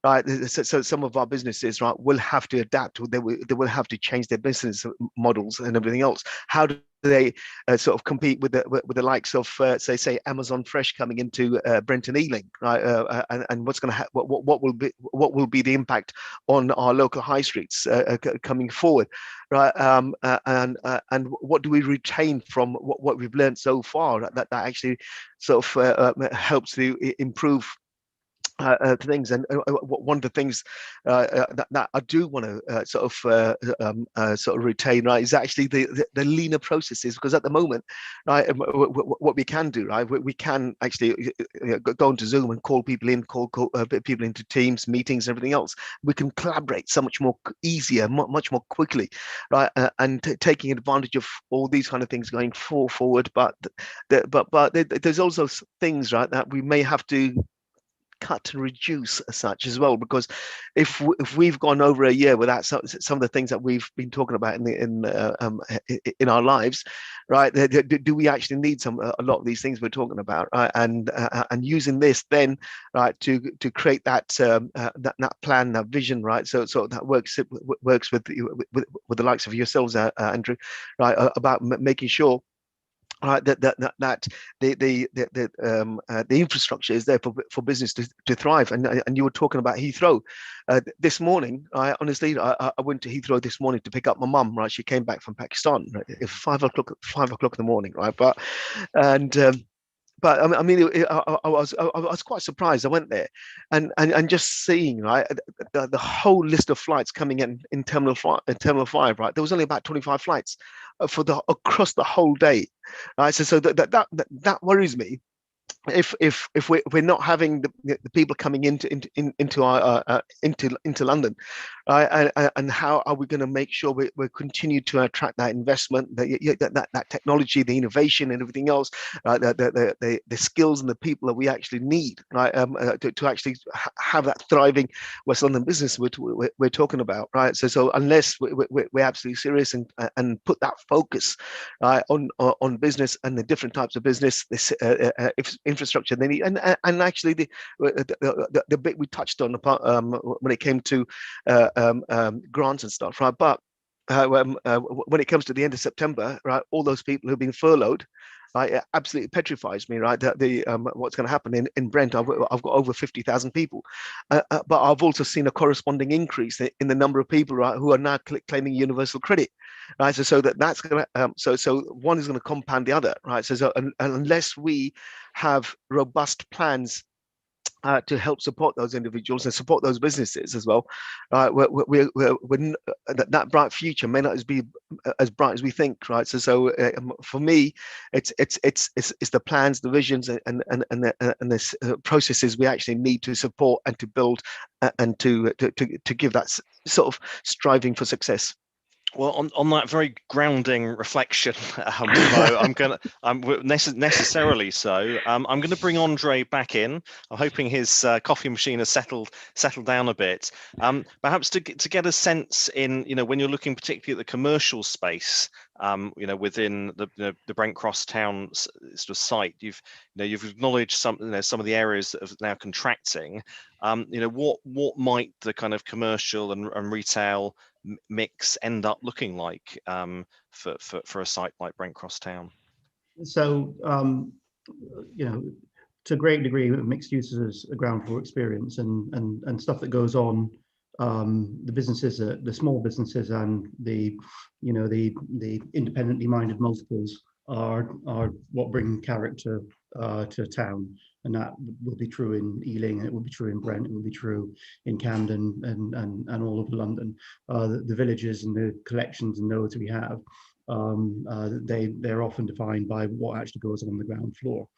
Right, so some of our businesses, right, will have to adapt. They will have to change their business models and everything else. How do they sort of compete with the likes of say Amazon Fresh coming into Brent and Ealing, right? And what's going to what will be the impact on our local high streets coming forward, right? And what do we retain from what we've learned so far that actually sort of helps to improve things. And one of the things that I do want to sort of retain, right, is actually the leaner processes, because at the moment, right, what we can do, right, we can actually go into Zoom and call people in, call people into Teams meetings and everything else. We can collaborate so much more easier, much more quickly, right, and taking advantage of all these kind of things going forward. But there's also things, right, that we may have to cut and reduce as such as well, because if we've gone over a year without some of the things that we've been talking about in our lives, right, do we actually need a lot of these things we're talking about, right? And using this then, right, to create that plan, that vision, right, so that works with the likes of yourselves, Andrew, right, about making sure, right, that the infrastructure is there for business to thrive. And you were talking about Heathrow this morning. I honestly, I went to Heathrow this morning to pick up my mum. Right, she came back from Pakistan, right, at 5 o'clock in the morning, right. But I mean, I was quite surprised. I went there, and just seeing, right, the whole list of flights coming in Terminal 5, right. There was only about 25 flights for across the whole day, right. So that worries me. If we're not having the people coming into our into London, right, and how are we going to make sure we continue to attract that investment, that technology, the innovation, and everything else, right, the skills and the people that we actually need, right, to actually have that thriving West London business we're talking about, right. So unless we're absolutely serious and put that focus, right, on business and the different types of business, this infrastructure they need, and actually the bit we touched on when it came to grants and stuff, right? But when it comes to the end of September, right, all those people who've been furloughed, right, it absolutely petrifies me, right, that what's going to happen in Brent. I've got over 50,000 people, but I've also seen a corresponding increase in the number of people, right, who are now claiming universal credit, right. So that's going to so one is going to compound the other, right. So unless we have robust plans to help support those individuals and support those businesses as well, that bright future may not be as bright as we think, right? So for me, it's the plans, the visions, and the processes we actually need to support and to build and to give that sort of striving for success. Well, on that very grounding reflection, Mo, necessarily so. I'm going to bring André back in. I'm hoping his coffee machine has settled down a bit. Perhaps to get a sense in, when you're looking particularly at the commercial space, within the Brent Cross town sort of site, you've acknowledged some of the areas that are now contracting. What might the kind of commercial and retail mix end up looking like for a site like Brent Cross Town? So, to a great degree, mixed use is a ground floor experience, and stuff that goes on. The businesses, the small businesses, and the independently minded multiples are what bring character to a town, and that will be true in Ealing, and it will be true in Brent, it will be true in Camden, and all over London. The villages and the collections and nodes we have, they're often defined by what actually goes on the ground floor.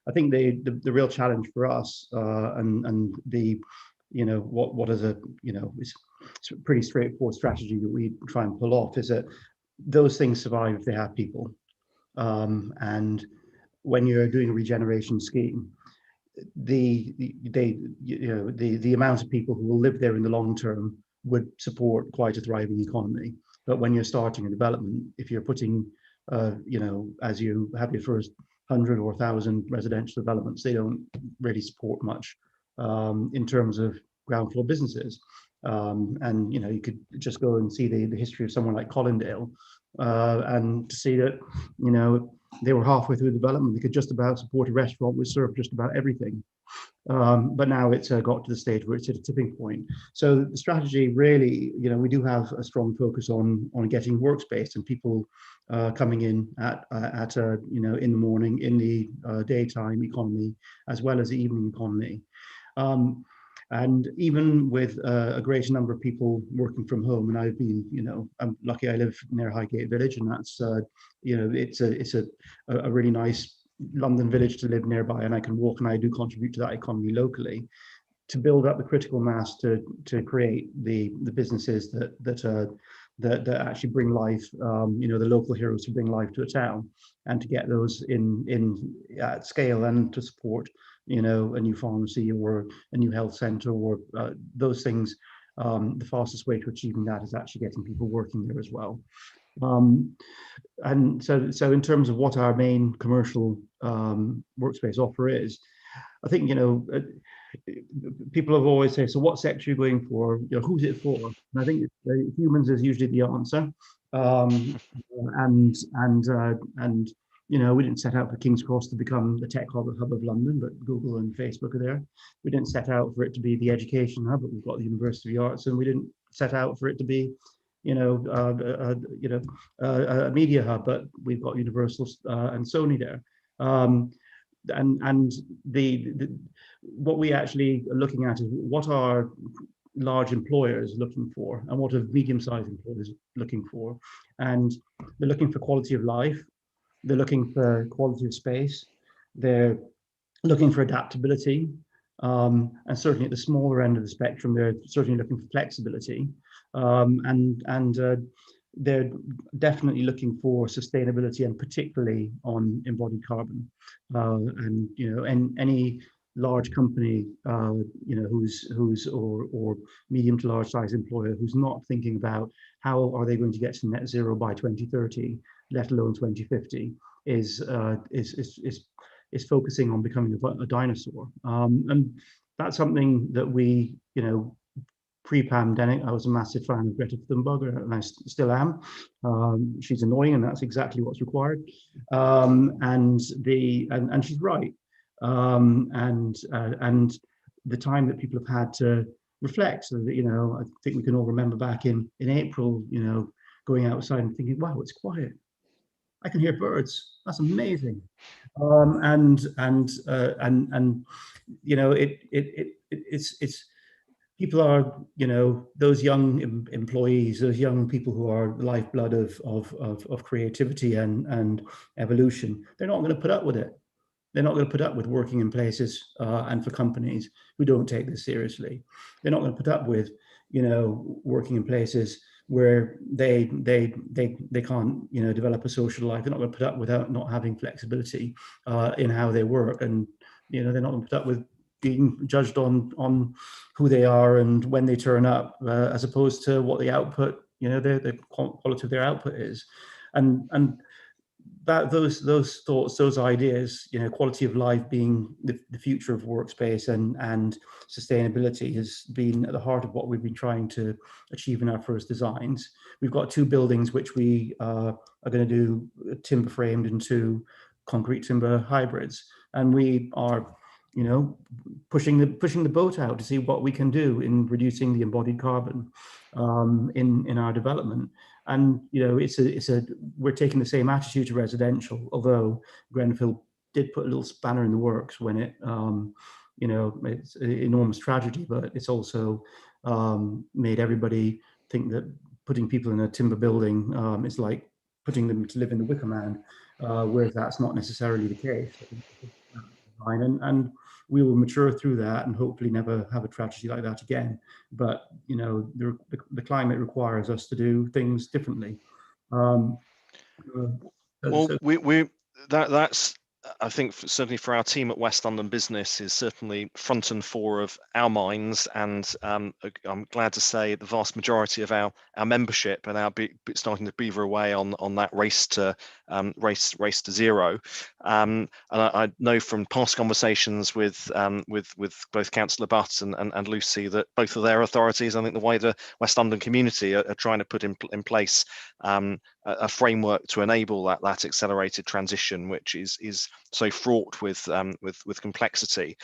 I think the real challenge for us, and the what is a it's a pretty straightforward strategy that we try and pull off, is that those things survive if they have people. And when you're doing a regeneration scheme, the amount of people who will live there in the long term would support quite a thriving economy. But when you're starting a development, if you're putting, as you have your first 100 or 1,000 residential developments, they don't really support much in terms of ground floor businesses. And you could just go and see the history of someone like Colindale, and to see that they were halfway through the development, they could just about support a restaurant which served just about everything. But now it's got to the stage where it's at a tipping point. So the strategy really, we do have a strong focus on getting workspace and people coming in at in the morning, in the daytime economy, as well as the evening economy. And even with a greater number of people working from home, and I've been, I'm lucky I live near Highgate Village, and that's, it's a really nice London village to live nearby, and I can walk, and I do contribute to that economy locally. To build up the critical mass to create the businesses that actually bring life, the local heroes who bring life to a town, and to get those in at scale, and to support a new pharmacy or a new health centre, or those things. The fastest way to achieving that is actually getting people working there as well. And so in terms of what our main commercial workspace offer is, I think people have always said, so what sector are you going for? Who's it for? And I think humans is usually the answer. We didn't set out for King's Cross to become the tech hub of London, but Google and Facebook are there. We didn't set out for it to be the education hub, but we've got the University of the Arts, and we didn't set out for it to be a media hub, but we've got Universal and Sony there. And what we actually are looking at is what are large employers looking for, and what are medium-sized employers looking for. And they're looking for quality of life, they're looking for quality of space, they're looking for adaptability, and certainly at the smaller end of the spectrum, they're certainly looking for flexibility, and they're definitely looking for sustainability, and particularly on embodied carbon. And any large company, who's or medium to large size employer who's not thinking about how are they going to get to net zero by 2030, let alone 2050, is focusing on becoming a dinosaur. And that's something that we, pre-pandemic, I was a massive fan of Greta Thunberg, and I still am. She's annoying, and that's exactly what's required. And she's right. And the time that people have had to reflect, so that I think we can all remember back in April, going outside and thinking, wow, it's quiet. I can hear birds. That's amazing. It's people are, those young employees, those young people who are the lifeblood of creativity and evolution. They're not going to put up with it. They're not going to put up with working in places and for companies who don't take this seriously. They're not going to put up with, working in places where they can't, you know, develop a social life. They're not going to put up without not having flexibility in how they work, and you know, they're not going to put up with being judged on who they are and when they turn up, as opposed to what the output, you know, the quality of their output is, and that those thoughts, those ideas, you know, quality of life being the future of workspace and sustainability has been at the heart of what we've been trying to achieve in our first designs. We've got 2 buildings which we are going to do timber framed into concrete timber hybrids, and we are, you know, pushing the boat out to see what we can do in reducing the embodied carbon in our development. And you know, we're taking the same attitude to residential, although Grenfell did put a little spanner in the works when it, you know, it's an enormous tragedy, but it's also made everybody think that putting people in a timber building is like putting them to live in the Wicker Man, whereas that's not necessarily the case. And we will mature through that and hopefully never have a tragedy like that again. But you know, the climate requires us to do things differently. Well, that's, I think, certainly for our team at West London Business, is certainly front and fore of our minds, and I'm glad to say the vast majority of our membership are now starting to beaver away on that race to zero. And I know from past conversations with both Councillor Butt and Lucy that both of their authorities, I think the wider West London community, are trying to put in place a framework to enable that accelerated transition, which is so fraught with complexity.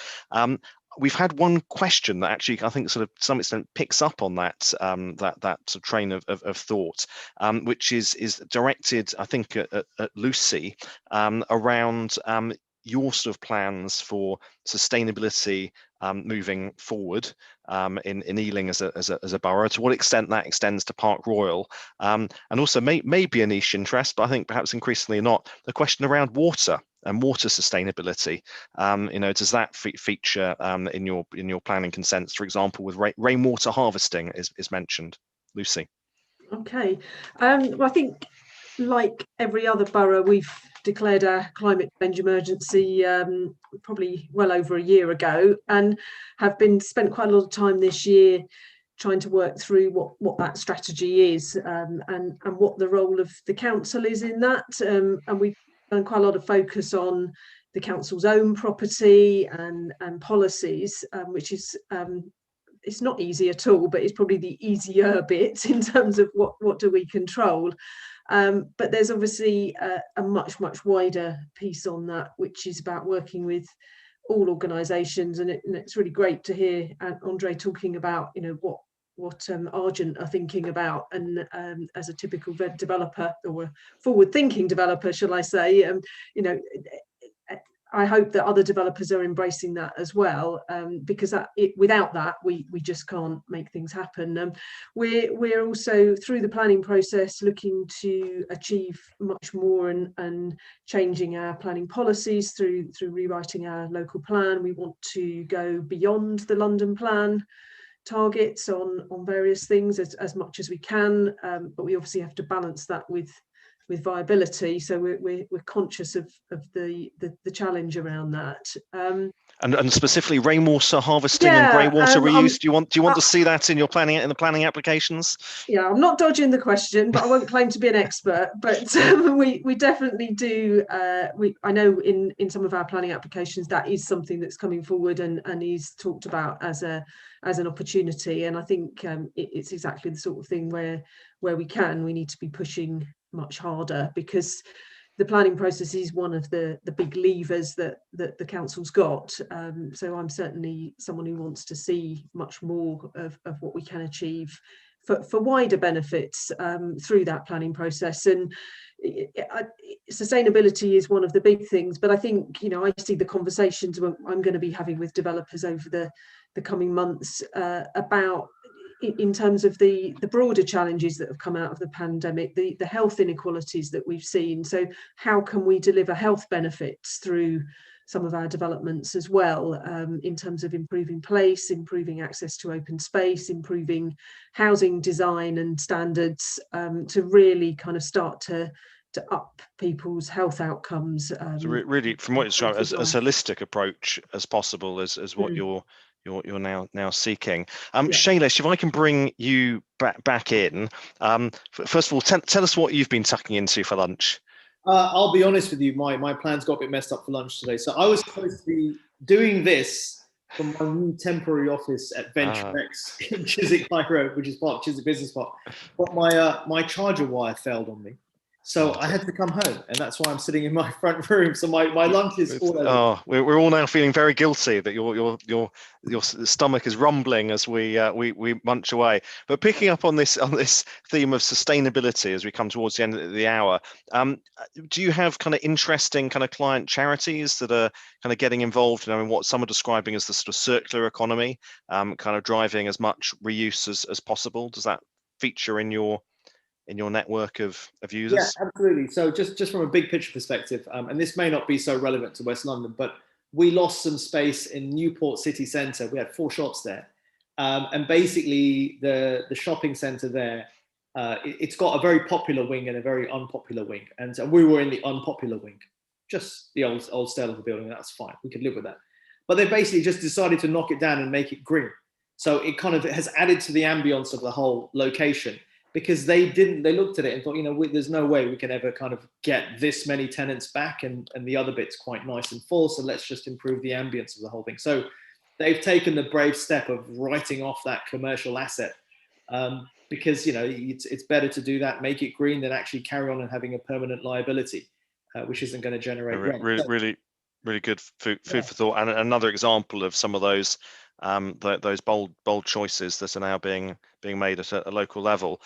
We've had one question that actually, I think, sort of to some extent picks up on that sort of train of thought, which is directed, I think, at Lucy, around your sort of plans for sustainability moving forward in Ealing as a borough, to what extent that extends to Park Royal, and also may be a niche interest, but I think perhaps increasingly not, the question around water and water sustainability. You know, does that feature in your planning consents, for example, with rainwater harvesting is mentioned? Lucy. Okay, well, I think like every other borough, we've declared our climate change emergency probably well over a year ago, and have spent quite a lot of time this year trying to work through what that strategy is, and what the role of the council is in that. And we've done quite a lot of focus on the council's own property and policies, which is it's not easy at all, but it's probably the easier bit in terms of what do we control. But there's obviously a much wider piece on that, which is about working with all organisations, and it's really great to hear André talking about, you know, what Argent are thinking about, and as a typical developer, or a forward-thinking developer, shall I say, you know, I hope that other developers are embracing that as well, because without that, we just can't make things happen. We're also, through the planning process, looking to achieve much more and changing our planning policies through rewriting our local plan. We want to go beyond the London plan targets on various things as much as we can, but we obviously have to balance that with viability, so we're conscious of the challenge around that. And specifically rainwater harvesting and grey water reuse. Do you want to see that in the planning applications? Yeah, I'm not dodging the question, but I won't claim to be an expert. But we definitely do. I know in some of our planning applications that is something that's coming forward and is talked about as an opportunity. And I think it's exactly the sort of thing where we need to be pushing much harder, because the planning process is one of the big levers that the council's got. So I'm certainly someone who wants to see much more of what we can achieve for wider benefits through that planning process. And sustainability is one of the big things, but I think, you know, I see the conversations I'm going to be having with developers over the coming months about, in terms of the broader challenges that have come out of the pandemic, the health inequalities that we've seen. So how can we deliver health benefits through some of our developments as well, in terms of improving place, improving access to open space, improving housing design and standards, to really kind of start to up people's health outcomes. So really, from what you're describing, as holistic approach as possible as what you're now seeking. Shaylesh, if I can bring you back in, first of all, tell us what you've been tucking into for lunch. I'll be honest with you, my plans got a bit messed up for lunch today. So I was supposed to be doing this from my new temporary office at Venture X in Chiswick High Road, which is part of Chiswick Business Park. But my charger wire failed on me. So I had to come home, and that's why I'm sitting in my front room. So my lunch is all over. Oh, we're all now feeling very guilty that your stomach is rumbling as we munch away. But picking up on this theme of sustainability as we come towards the end of the hour, do you have kind of interesting kind of client charities that are kind of getting involved in what some are describing as the sort of circular economy, kind of driving as much reuse as possible? Does that feature in your network of users? Yeah, absolutely. So just from a big picture perspective, and this may not be so relevant to West London, but we lost some space in Newport City Centre. We had 4 shops there. And basically the shopping centre there, it's got a very popular wing and a very unpopular wing. And so we were in the unpopular wing, just the old style of the building. That's fine. We could live with that. But they basically just decided to knock it down and make it green. So it kind of has added to the ambience of the whole location. Because they looked at it and thought, there's no way we can ever kind of get this many tenants back, and the other bit's quite nice and full, so let's just improve the ambience of the whole thing. So they've taken the brave step of writing off that commercial asset, because it's better to do that, make it green, than actually carry on and having a permanent liability, which isn't going to generate rent. Really good food for thought, and another example of some of those bold choices that are now being made at a local level.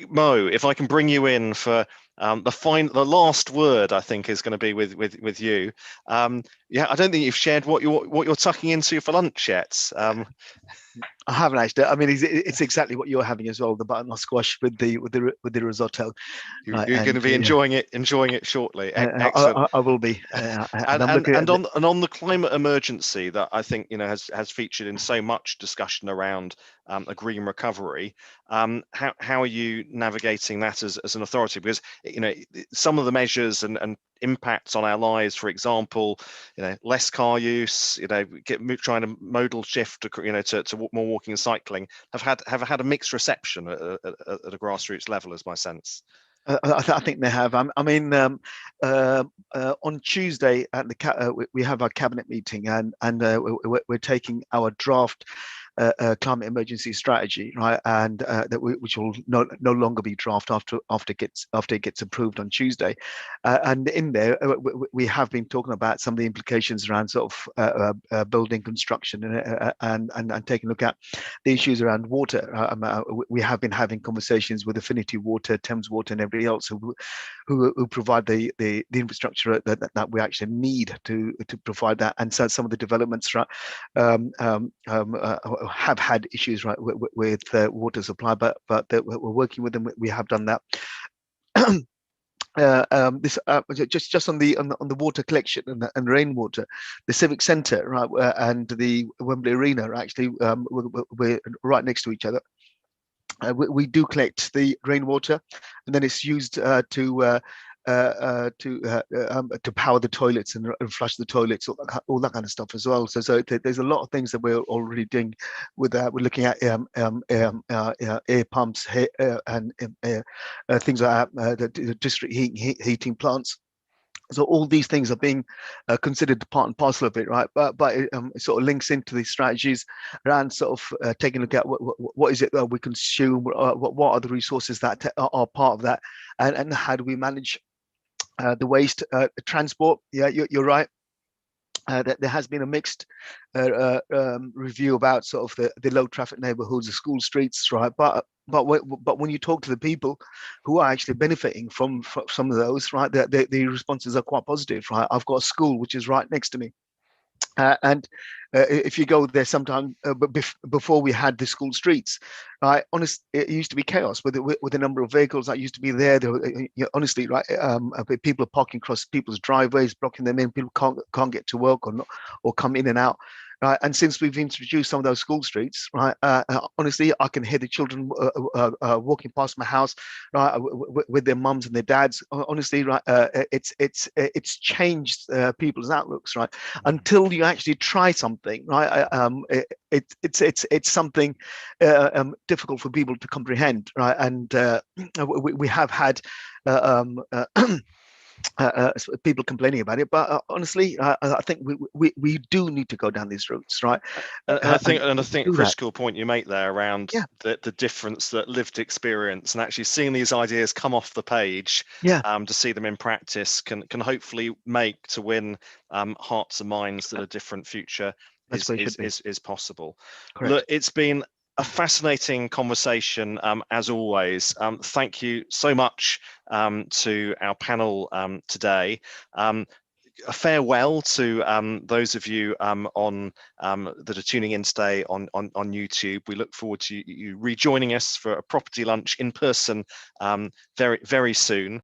Mo, if I can bring you in for the last word, I think is going to be with you. I don't think you've shared what you're tucking into for lunch yet. I haven't actually. I mean, it's exactly what you're having as well. The butternut squash with the risotto. You're going to be enjoying it shortly. Excellent. I will be. And on the climate emergency that I think has featured in so much discussion around a green recovery. How are you navigating that as an authority? Because some of the measures and impacts on our lives, for example, less car use, trying to modal shift to more walking and cycling, have had a mixed reception at a grassroots level, is my sense. I think they have. I mean, on Tuesday at we have our cabinet meeting, and we're taking our draft climate emergency strategy, right? And which will no longer be draft after it gets approved on Tuesday. And in there, we have been talking about some of the implications around sort of building construction and taking a look at the issues around water. We have been having conversations with Affinity Water, Thames Water, and everybody else who provide the infrastructure that we actually need to provide that. And so some of the developments have had issues with water supply, but we're working with them. We have done that. Just on the water collection and rainwater, the civic centre, and the Wembley Arena are actually we're right next to each other. We do collect the rainwater, and then it's used to power the toilets and flush the toilets, all that kind of stuff as well. So there's a lot of things that we're already doing with that. We're looking at air pumps and things like that, the district heating plants. So all these things are being considered part and parcel of it, right? But it sort of links into the strategies around sort of taking a look at what is it that we consume, what are the resources that are part of that, and how do we manage the waste transport. Yeah, you're right. That there has been a mixed review about sort of the low traffic neighborhoods, the school streets, right? But when you talk to the people who are actually benefiting from some of those, right, the responses are quite positive, right? I've got a school which is right next to me, and if you go there sometime, before we had the school streets, right? Honestly, it used to be chaos with the number of vehicles that used to be there. Honestly, right? People are parking across people's driveways, blocking them in. People can't get to work or not, or come in and out. Right, and since we've introduced some of those school streets, right, honestly, I can hear the children walking past my house, right, with their mums and their dads. Honestly, right, it's changed people's outlooks, right. Until you actually try something, right, it's something difficult for people to comprehend, right. And we have had people complaining about it, but honestly, I think we do need to go down these routes, right? And I think a do critical point you make there around Yeah. the difference that lived experience and actually seeing these ideas come off the page, Yeah. to see them in practice can hopefully make to win hearts and minds that a different future That's what it should be. is possible. Correct. Look, it's been a fascinating conversation, as always. Thank you so much to our panel today. A farewell to those of you on that are tuning in today on YouTube. We look forward to you rejoining us for a property lunch in person very, very soon.